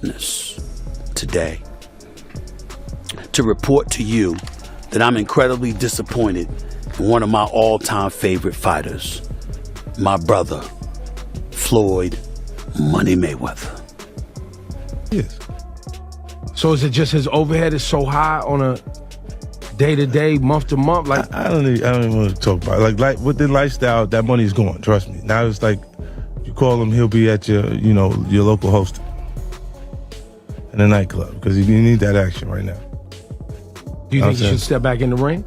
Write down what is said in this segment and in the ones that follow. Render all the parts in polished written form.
business today to report to you that I'm incredibly disappointed in one of my all-time favorite fighters, my brother, Floyd Money Mayweather. Yes. So is it just his overhead is so high on a day-to-day, month-to-month? Like I don't even want to talk about it. Like with the lifestyle, that money's gone, trust me. Now it's like, you call him, he'll be at your local host in a nightclub, because you need that action right now. Do you think he should step back in the ring?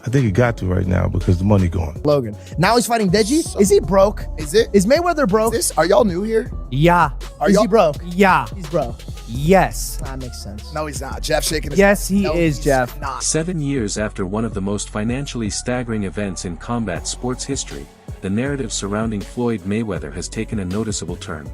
I think he got to right now because the money gone. Logan. Now he's fighting Deji. Is he broke? Is Mayweather broke? Are y'all new here? Yeah. Is he broke? Yeah. He's broke. Yes. That makes sense. No, he's not. Jeff shaking his Yes, he no, is, he's Jeff. Not. 7 years after one of the most financially staggering events in combat sports history, the narrative surrounding Floyd Mayweather has taken a noticeable turn.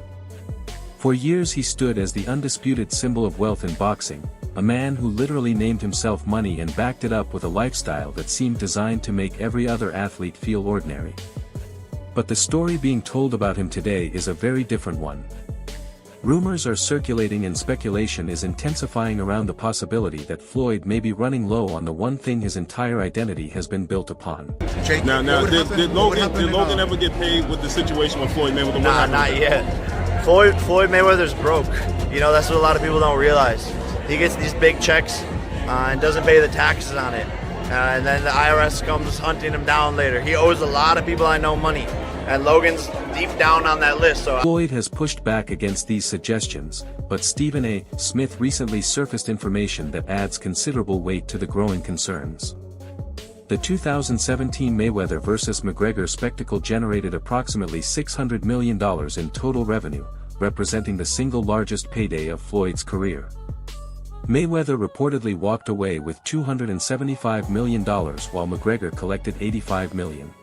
For years he stood as the undisputed symbol of wealth in boxing, a man who literally named himself money and backed it up with a lifestyle that seemed designed to make every other athlete feel ordinary. But the story being told about him today is a very different one. Rumors are circulating and speculation is intensifying around the possibility that Floyd may be running low on the one thing his entire identity has been built upon. Now, did Logan ever get paid with the situation with Floyd Mayweather? Nah, not yet. Floyd Mayweather's broke. You know, that's what a lot of people don't realize. He gets these big checks and doesn't pay the taxes on it. And then the IRS comes hunting him down later. He owes a lot of people I know money. And Logan's deep down on that list. So Floyd has pushed back against these suggestions, but Stephen A. Smith recently surfaced information that adds considerable weight to the growing concerns. The 2017 Mayweather vs. McGregor spectacle generated approximately $600 million in total revenue, representing the single largest payday of Floyd's career. Mayweather reportedly walked away with $275 million while McGregor collected $85 million.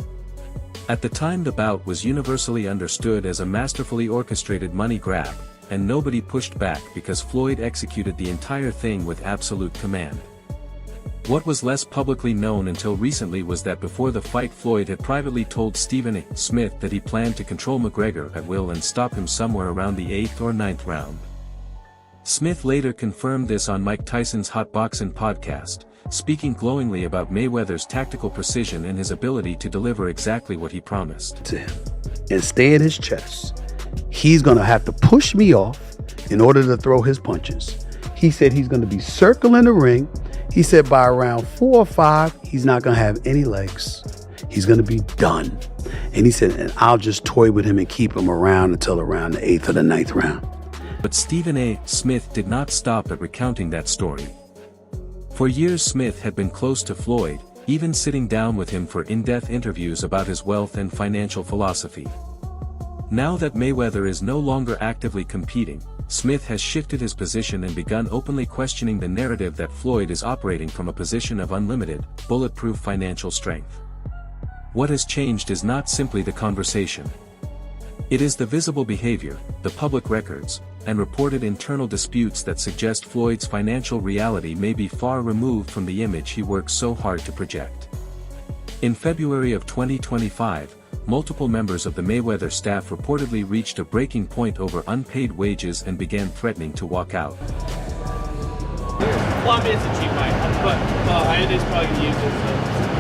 At the time, the bout was universally understood as a masterfully orchestrated money grab, and nobody pushed back because Floyd executed the entire thing with absolute command. What was less publicly known until recently was that before the fight, Floyd had privately told Stephen A. Smith that he planned to control McGregor at will and stop him somewhere around the 8th or 9th round. Smith later confirmed this on Mike Tyson's Hot Boxin' podcast, speaking glowingly about Mayweather's tactical precision and his ability to deliver exactly what he promised. To him and stay in his chest. He's going to have to push me off in order to throw his punches. He said he's going to be circling the ring. He said by around 4 or 5, he's not going to have any legs. He's going to be done. And he said, and I'll just toy with him and keep him around until around the 8th or the 9th round. But Stephen A. Smith did not stop at recounting that story. For years Smith had been close to Floyd, even sitting down with him for in-depth interviews about his wealth and financial philosophy. Now that Mayweather is no longer actively competing, Smith has shifted his position and begun openly questioning the narrative that Floyd is operating from a position of unlimited, bulletproof financial strength. What has changed is not simply the conversation. It is the visible behavior, the public records, and reported internal disputes that suggest Floyd's financial reality may be far removed from the image he works so hard to project. In February of 2025, multiple members of the Mayweather staff reportedly reached a breaking point over unpaid wages and began threatening to walk out. Well, I mean, it's a cheap mic, but I just probably can use it. So.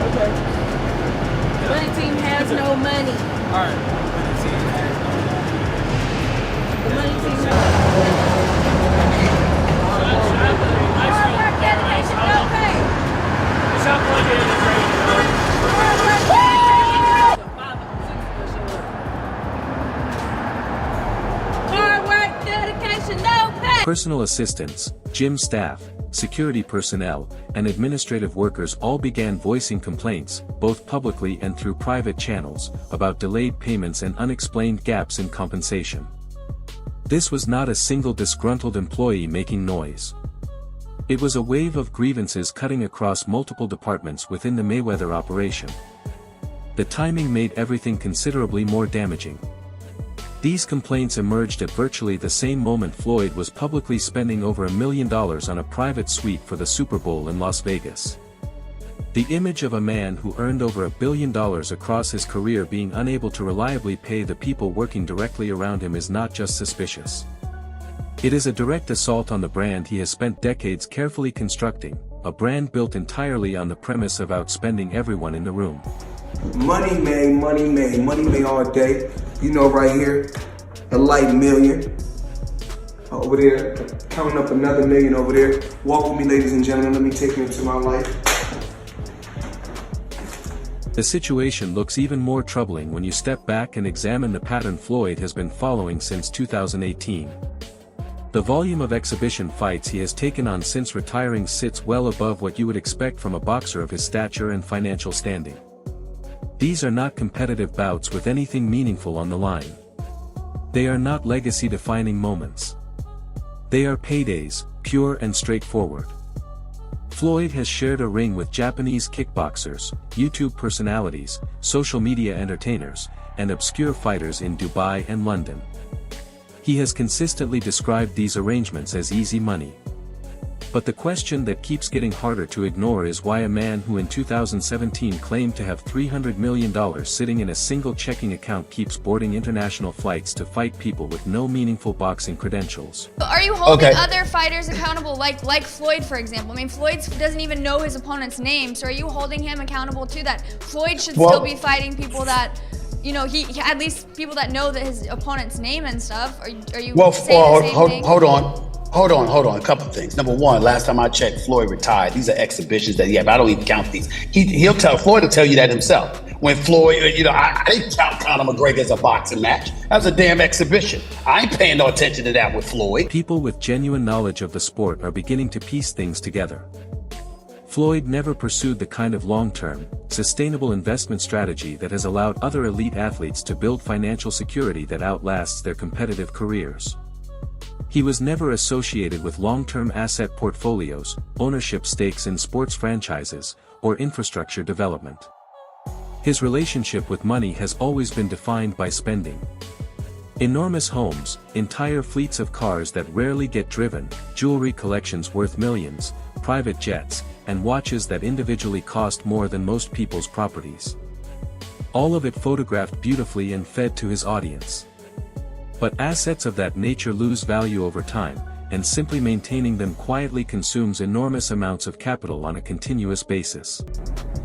Okay. Money team has no money. Alright. Money team has no money. The money team has no money. Hard work, dedication, no pay. Shop like it is great. Hard work, dedication, no pay. Personal assistants, gym staff, security personnel, and administrative workers all began voicing complaints, both publicly and through private channels, about delayed payments and unexplained gaps in compensation. This was not a single disgruntled employee making noise. It was a wave of grievances cutting across multiple departments within the Mayweather operation. The timing made everything considerably more damaging. These complaints emerged at virtually the same moment Floyd was publicly spending over $1 million on a private suite for the Super Bowl in Las Vegas. The image of a man who earned over $1 billion across his career being unable to reliably pay the people working directly around him is not just suspicious. It is a direct assault on the brand he has spent decades carefully constructing, a brand built entirely on the premise of outspending everyone in the room. Money made all day. You know, right here, a light million. Over there, counting up another million over there. Walk with me, ladies and gentlemen. Let me take you into my life. The situation looks even more troubling when you step back and examine the pattern Floyd has been following since 2018. The volume of exhibition fights he has taken on since retiring sits well above what you would expect from a boxer of his stature and financial standing. These are not competitive bouts with anything meaningful on the line. They are not legacy-defining moments. They are paydays, pure and straightforward. Floyd has shared a ring with Japanese kickboxers, YouTube personalities, social media entertainers, and obscure fighters in Dubai and London. He has consistently described these arrangements as easy money. But the question that keeps getting harder to ignore is why a man who in 2017 claimed to have $300 million sitting in a single checking account keeps boarding international flights to fight people with no meaningful boxing credentials. Are you holding other fighters accountable, like Floyd, for example? I mean, Floyd doesn't even know his opponent's name, so are you holding him accountable to that? Floyd should still be fighting people that, you know, he at least people that know that his opponent's name and stuff. Are you saying the same thing? Hold on, a couple things. Number one, last time I checked, Floyd retired. These are exhibitions that he had, but I don't even count these. Floyd will tell you that himself. When Floyd, you know, I didn't count Conor McGregor as a boxing match. That was a damn exhibition. I ain't paying no attention to that with Floyd. People with genuine knowledge of the sport are beginning to piece things together. Floyd never pursued the kind of long-term, sustainable investment strategy that has allowed other elite athletes to build financial security that outlasts their competitive careers. He was never associated with long-term asset portfolios, ownership stakes in sports franchises, or infrastructure development. His relationship with money has always been defined by spending. Enormous homes, entire fleets of cars that rarely get driven, jewelry collections worth millions, private jets, and watches that individually cost more than most people's properties. All of it photographed beautifully and fed to his audience. But assets of that nature lose value over time, and simply maintaining them quietly consumes enormous amounts of capital on a continuous basis.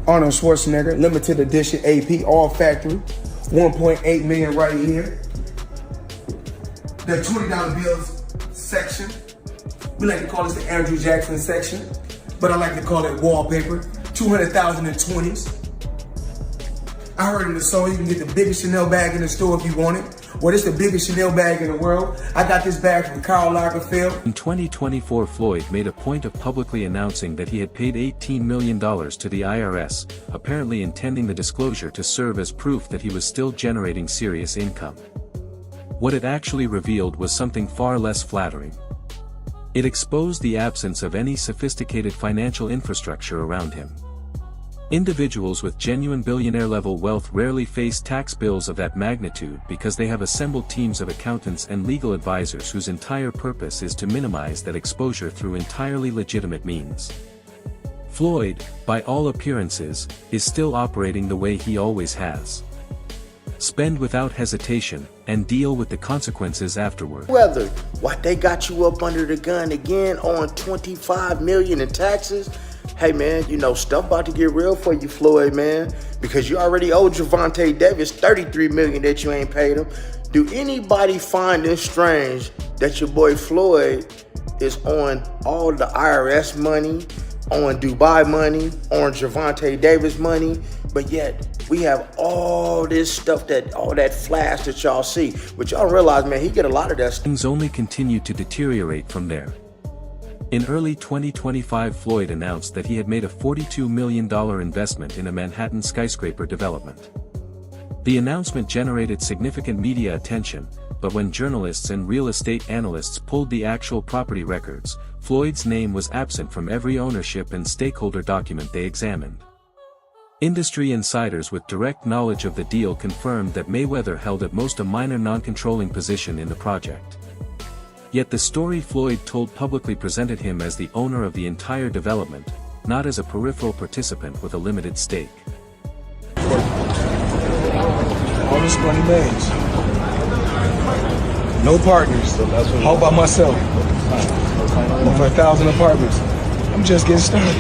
Arnold Schwarzenegger, limited edition AP, all factory, 1.8 million right here. The $20 bills section, we like to call this the Andrew Jackson section, but I like to call it wallpaper, 200,000 in 20s. I heard in the song you can get the biggest Chanel bag in the store if you want it. Well, it's the biggest Chanel bag in the world. I got this bag from Karl Lagerfeld. In 2024, Floyd made a point of publicly announcing that he had paid $18 million to the IRS, apparently intending the disclosure to serve as proof that he was still generating serious income. What it actually revealed was something far less flattering. It exposed the absence of any sophisticated financial infrastructure around him. Individuals with genuine billionaire-level wealth rarely face tax bills of that magnitude because they have assembled teams of accountants and legal advisors whose entire purpose is to minimize that exposure through entirely legitimate means. Floyd, by all appearances, is still operating the way he always has. Spend without hesitation, and deal with the consequences afterward. Whether what they got you up under the gun again on $25 million in taxes. Hey man, you know, stuff about to get real for you, Floyd, man, because you already owe Gervonta Davis $33 million that you ain't paid him. Do anybody find it strange that your boy Floyd is on all the IRS money, on Dubai money, on Gervonta Davis money, but yet we have all this stuff, all that flash that y'all see, but y'all realize, man, he get a lot of that stuff. Things only continue to deteriorate from there. In early 2025, Floyd announced that he had made a $42 million investment in a Manhattan skyscraper development. The announcement generated significant media attention, but when journalists and real estate analysts pulled the actual property records, Floyd's name was absent from every ownership and stakeholder document they examined. Industry insiders with direct knowledge of the deal confirmed that Mayweather held at most a minor non-controlling position in the project. Yet the story Floyd told publicly presented him as the owner of the entire development, not as a peripheral participant with a limited stake. All this money made. No partners. All by myself. Over 1,000 apartments. I'm just getting started.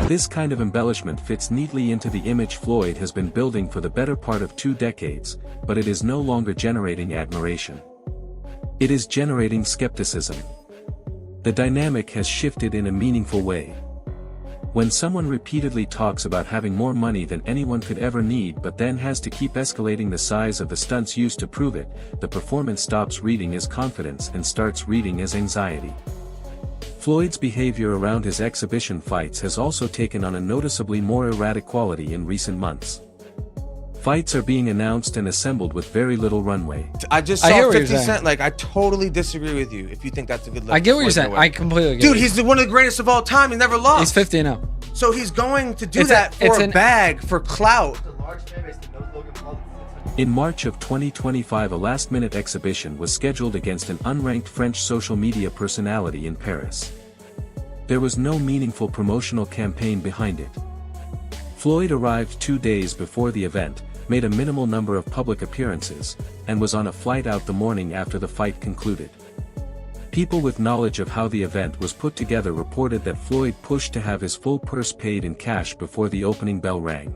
This kind of embellishment fits neatly into the image Floyd has been building for the better part of 2 decades, but it is no longer generating admiration. It is generating skepticism. The dynamic has shifted in a meaningful way. When someone repeatedly talks about having more money than anyone could ever need but then has to keep escalating the size of the stunts used to prove it, the performance stops reading as confidence and starts reading as anxiety. Floyd's behavior around his exhibition fights has also taken on a noticeably more erratic quality in recent months. Fights are being announced and assembled with very little runway. I just saw 50 Cent. Like, I totally disagree with you if you think that's a good look. I get what you're saying. I completely get it. Dude, he's one of the greatest of all time. He never lost. He's 50-0. So he's going to do that for a bag, for clout. In March of 2025, a last-minute exhibition was scheduled against an unranked French social media personality in Paris. There was no meaningful promotional campaign behind it. Floyd arrived 2 days before the event, made a minimal number of public appearances, and was on a flight out the morning after the fight concluded. People with knowledge of how the event was put together reported that Floyd pushed to have his full purse paid in cash before the opening bell rang.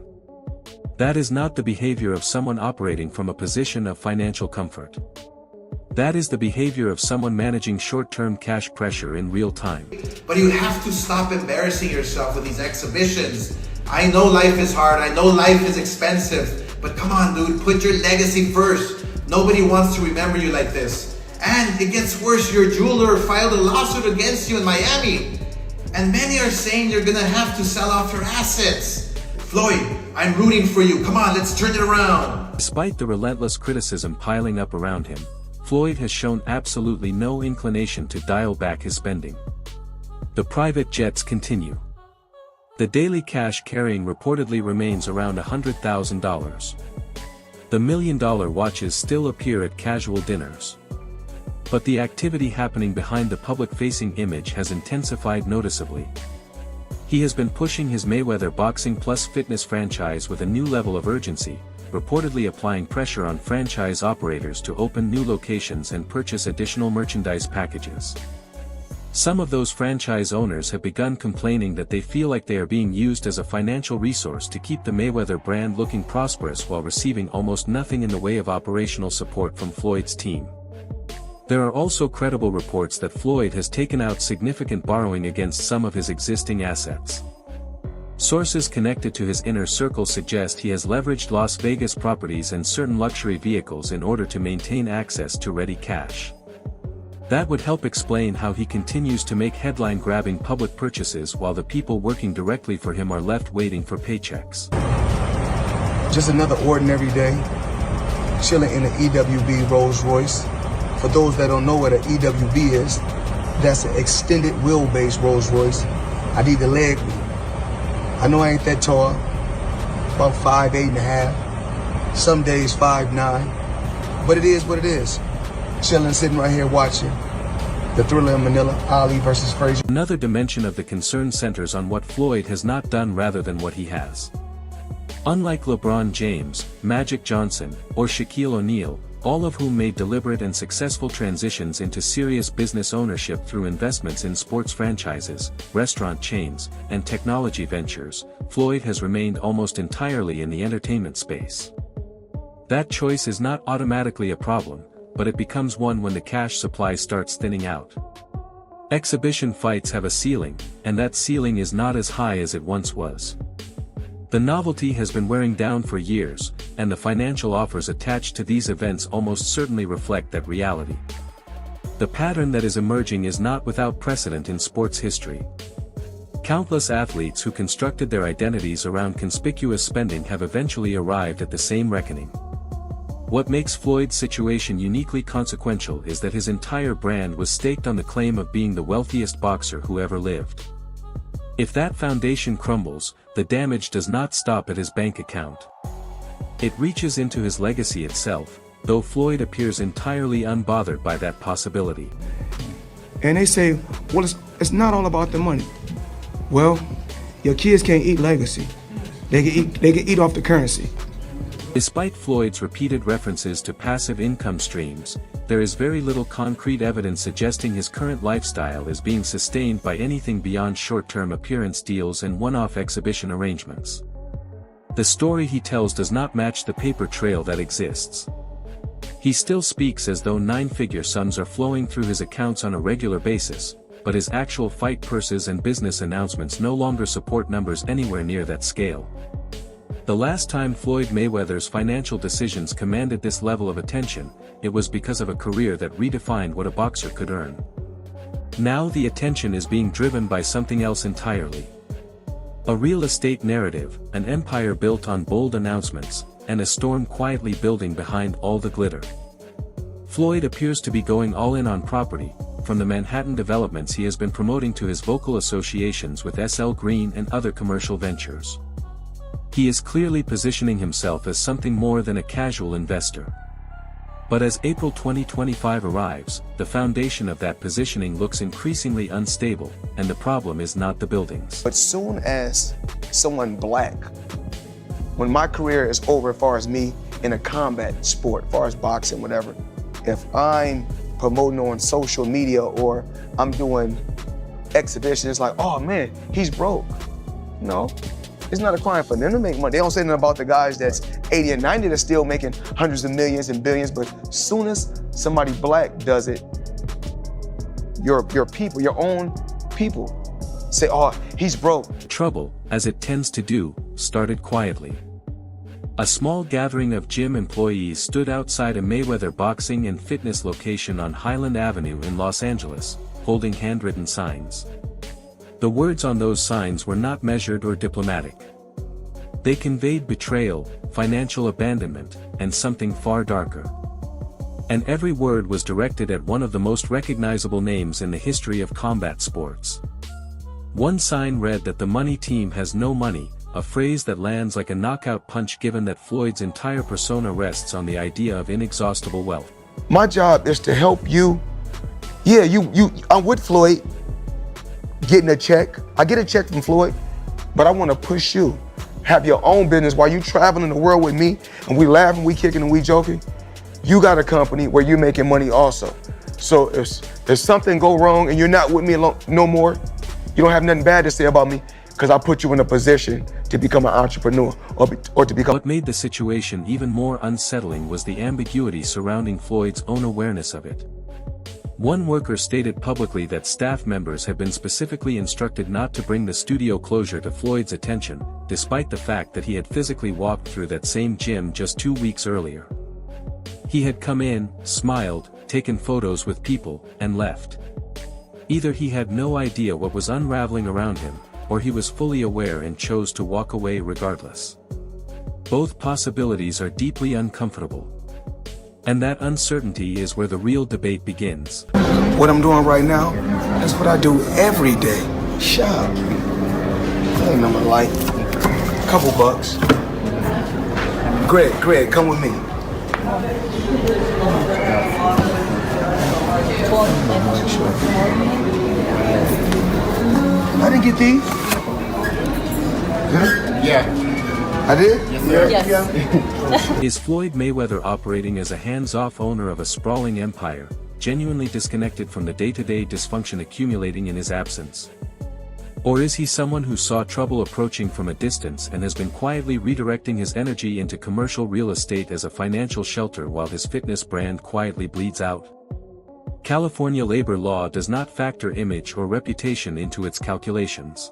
That is not the behavior of someone operating from a position of financial comfort. That is the behavior of someone managing short-term cash pressure in real time. But you have to stop embarrassing yourself with these exhibitions. I know life is hard, I know life is expensive, but come on dude, put your legacy first. Nobody wants to remember you like this. And it gets worse, your jeweler filed a lawsuit against you in Miami. And many are saying you're gonna have to sell off your assets. Floyd, I'm rooting for you. Come on, let's turn it around. Despite the relentless criticism piling up around him, Floyd has shown absolutely no inclination to dial back his spending. The private jets continue. The daily cash carrying reportedly remains around $100,000. The $1 million watches still appear at casual dinners. But the activity happening behind the public-facing image has intensified noticeably. He has been pushing his Mayweather Boxing Plus Fitness franchise with a new level of urgency, reportedly applying pressure on franchise operators to open new locations and purchase additional merchandise packages. Some of those franchise owners have begun complaining that they feel like they are being used as a financial resource to keep the Mayweather brand looking prosperous while receiving almost nothing in the way of operational support from Floyd's team. There are also credible reports that Floyd has taken out significant borrowing against some of his existing assets. Sources connected to his inner circle suggest he has leveraged Las Vegas properties and certain luxury vehicles in order to maintain access to ready cash. That would help explain how he continues to make headline-grabbing public purchases while the people working directly for him are left waiting for paychecks. Just another ordinary day, chilling in an EWB Rolls Royce. For those that don't know what an EWB is, that's an extended wheelbase Rolls Royce. I need the leg room. I know I ain't that tall, about 5'8.5", some days 5'9", but it is what it is. Chilling, sitting right here watching the Thriller in Manila, Ali versus Frazier. Another dimension of the concern centers on what Floyd has not done rather than what he has. Unlike LeBron James, Magic Johnson, or Shaquille O'Neal, all of whom made deliberate and successful transitions into serious business ownership through investments in sports franchises, restaurant chains, and technology ventures, Floyd has remained almost entirely in the entertainment space. That choice is not automatically a problem, but it becomes one when the cash supply starts thinning out. Exhibition fights have a ceiling, and that ceiling is not as high as it once was. The novelty has been wearing down for years, and the financial offers attached to these events almost certainly reflect that reality. The pattern that is emerging is not without precedent in sports history. Countless athletes who constructed their identities around conspicuous spending have eventually arrived at the same reckoning. What makes Floyd's situation uniquely consequential is that his entire brand was staked on the claim of being the wealthiest boxer who ever lived. If that foundation crumbles, the damage does not stop at his bank account. It reaches into his legacy itself, though Floyd appears entirely unbothered by that possibility. And they say, well, it's not all about the money. Well, your kids can't eat legacy. They can eat off the currency. Despite Floyd's repeated references to passive income streams, there is very little concrete evidence suggesting his current lifestyle is being sustained by anything beyond short-term appearance deals and one-off exhibition arrangements. The story he tells does not match the paper trail that exists. He still speaks as though nine-figure sums are flowing through his accounts on a regular basis, but his actual fight purses and business announcements no longer support numbers anywhere near that scale. The last time Floyd Mayweather's financial decisions commanded this level of attention, it was because of a career that redefined what a boxer could earn. Now the attention is being driven by something else entirely. A real estate narrative, an empire built on bold announcements, and a storm quietly building behind all the glitter. Floyd appears to be going all in on property, from the Manhattan developments he has been promoting to his vocal associations with SL Green and other commercial ventures. He is clearly positioning himself as something more than a casual investor. But as April 2025 arrives, the foundation of that positioning looks increasingly unstable, and the problem is not the buildings. But soon as someone black, when my career is over as far as me in a combat sport, as far as boxing, whatever, if I'm promoting on social media or I'm doing exhibitions, it's like, oh man, he's broke. No. It's not a crime for them to make money. They don't say nothing about the guys that's 80 and 90 that's still making hundreds of millions and billions, but as soon as somebody black does it, your people, your own people, say, oh, he's broke. Trouble, as it tends to do, started quietly. A small gathering of gym employees stood outside a Mayweather boxing and fitness location on Highland Avenue in Los Angeles, holding handwritten signs. The words on those signs were not measured or diplomatic. They conveyed betrayal, financial abandonment, and something far darker. And every word was directed at one of the most recognizable names in the history of combat sports. One sign read that the money team has no money, a phrase that lands like a knockout punch given that Floyd's entire persona rests on the idea of inexhaustible wealth. My job is to help you. Yeah, I'm with Floyd, getting a check. I get a check from Floyd, but I want to push you. Have your own business while you traveling the world with me and we laughing, we kicking and we joking. You got a company where you're making money also. So if something go wrong and you're not with me no more, you don't have nothing bad to say about me because I put you in a position to become an entrepreneur or to become. What made the situation even more unsettling was the ambiguity surrounding Floyd's own awareness of it. One worker stated publicly that staff members had been specifically instructed not to bring the studio closure to Floyd's attention, despite the fact that he had physically walked through that same gym just 2 weeks earlier. He had come in, smiled, taken photos with people, and left. Either he had no idea what was unraveling around him, or he was fully aware and chose to walk away regardless. Both possibilities are deeply uncomfortable. And that uncertainty is where the real debate begins. What I'm doing right now, that's what I do every day. Shop. That ain't nothing like. Couple bucks. Greg, come with me. I didn't get these. Yeah. I did? Yes. Is Floyd Mayweather operating as a hands-off owner of a sprawling empire, genuinely disconnected from the day-to-day dysfunction accumulating in his absence? Or is he someone who saw trouble approaching from a distance and has been quietly redirecting his energy into commercial real estate as a financial shelter while his fitness brand quietly bleeds out? California labor law does not factor image or reputation into its calculations.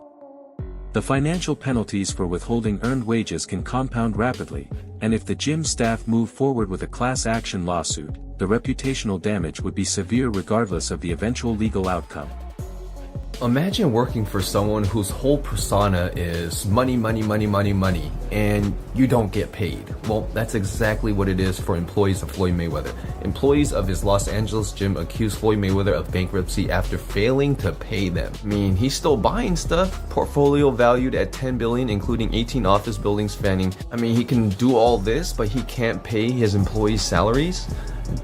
The financial penalties for withholding earned wages can compound rapidly, and if the gym staff move forward with a class action lawsuit, the reputational damage would be severe regardless of the eventual legal outcome. Imagine working for someone whose whole persona is money, money, money, money, money, and you don't get paid. Well, that's exactly what it is for employees of Floyd Mayweather. Employees of his Los Angeles gym accuse Floyd Mayweather of bankruptcy after failing to pay them. I mean, he's still buying stuff. Portfolio valued at $10 billion, including 18 office buildings spanning. I mean, he can do all this, but he can't pay his employees' salaries?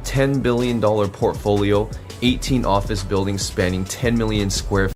$10 billion portfolio, 18 office buildings spanning 10 million square feet.